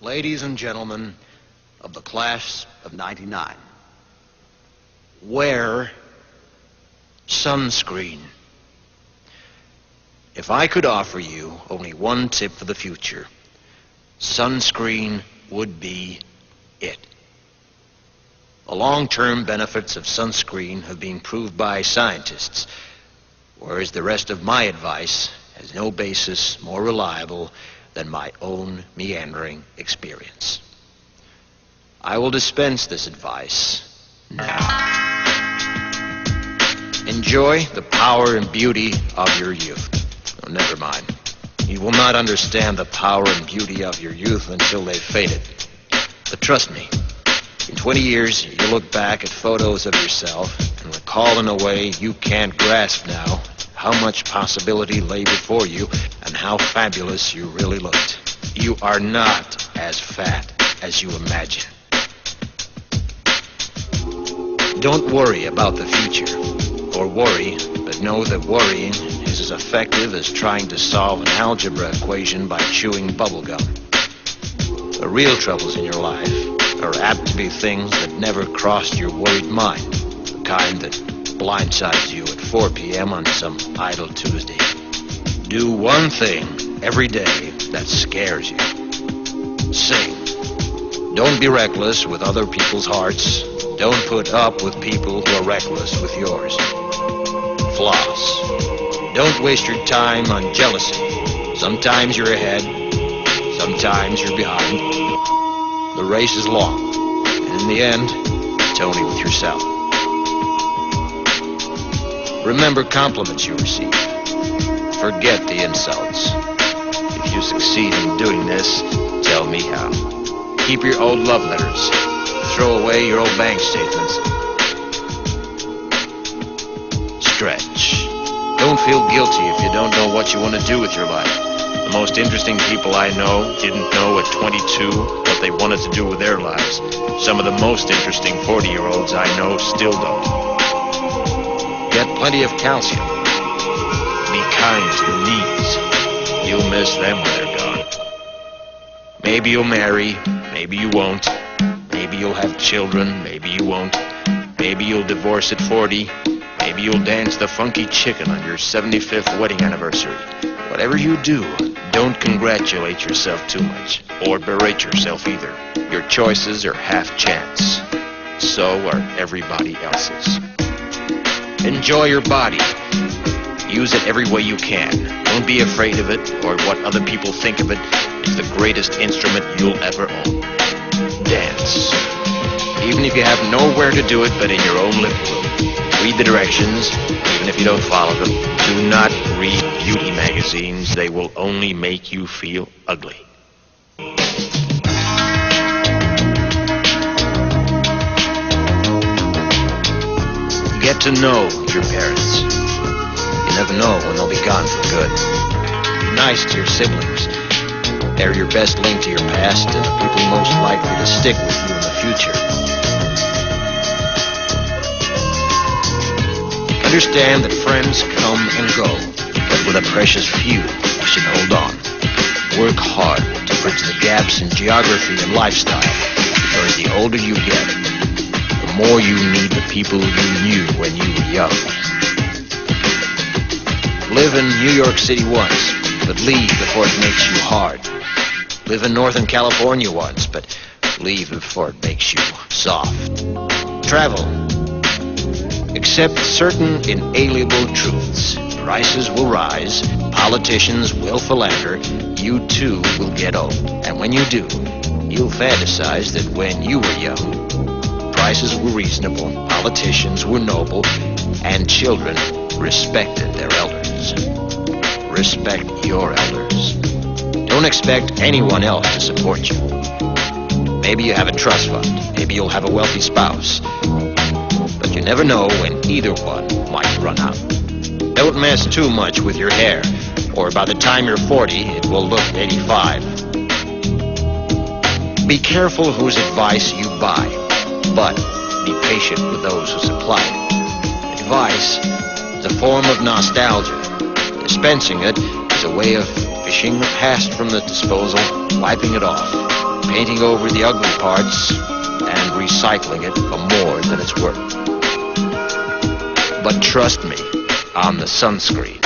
Ladies and gentlemen of the class of '99, wear sunscreen. If I could offer you only one tip for the future, sunscreen would be it. The long-term benefits of sunscreen have been proved by scientists, whereas the rest of my advice has no basis more reliable than my own meandering experience. I will dispense this advice now. Enjoy the power and beauty of your youth. Oh, never mind. You will not understand the power and beauty of your youth until they've faded. But trust me, in 20 years, you'll look back at photos of yourself and recall in a way you can't grasp now how much possibility lay before you and how fabulous you really looked. You are not as fat as you imagine. Don't worry about the future, or worry, but know that worrying is as effective as trying to solve an algebra equation by chewing bubblegum. The real troubles in your life are apt to be things that never crossed your worried mind, the kind that blindsides you at 4 p.m. on some idle Tuesday. Do one thing every day that scares you. Sing. Don't be reckless with other people's hearts. Don't put up with people who are reckless with yours. Floss. Don't waste your time on jealousy. Sometimes you're ahead, sometimes you're behind. The race is long, and in the end, it's only with yourself. Remember compliments you receive. Forget the insults. If you succeed in doing this, tell me how. Keep your old love letters. Throw away your old bank statements. Stretch. Don't feel guilty if you don't know what you want to do with your life. The most interesting people I know didn't know at 22 what they wanted to do with their lives. Some of the most interesting 40-year-olds I know still don't. Get plenty of calcium. Be kind to your knees. You'll miss them when they're gone. Maybe you'll marry, maybe you won't. Maybe you'll have children, maybe you won't. Maybe you'll divorce at 40. Maybe you'll dance the funky chicken on your 75th wedding anniversary. Whatever you do, don't congratulate yourself too much, or berate yourself either. Your choices are half chance. So are everybody else's. Enjoy your body. Use it every way you can. Don't be afraid of it, or what other people think of it. It's the greatest instrument you'll ever own. Dance. Even if you have nowhere to do it but in your own living room. Read the directions, even if you don't follow them. Do not read beauty magazines. They will only make you feel ugly. Get to know your parents. You never know when they'll be gone for good. Be nice to your siblings. They're your best link to your past and the people most likely to stick with you in the future. Understand that friends come and go, but with a precious few, you should hold on. Work hard to bridge the gaps in geography and lifestyle, because the older you get, the more you need the people you knew when you were young. Live in New York City once, but leave before it makes you hard. Live in Northern California once, but leave before it makes you soft. Travel. Accept certain inalienable truths. Prices will rise, politicians will philander, you too will get old. And when you do, you'll fantasize that when you were young, prices were reasonable, politicians were noble, and children respected their elders. Respect your elders. Don't expect anyone else to support you. Maybe you have a trust fund, maybe you'll have a wealthy spouse. But you never know when either one might run out. Don't mess too much with your hair, or by the time you're 40, it will look 85. Be careful whose advice you buy, but be patient with those who supply it. Advice is a form of nostalgia. Dispensing it is a way of fishing the past from the disposal, wiping it off. painting over the ugly parts and recycling it for more than it's worth. But trust me on the sunscreen.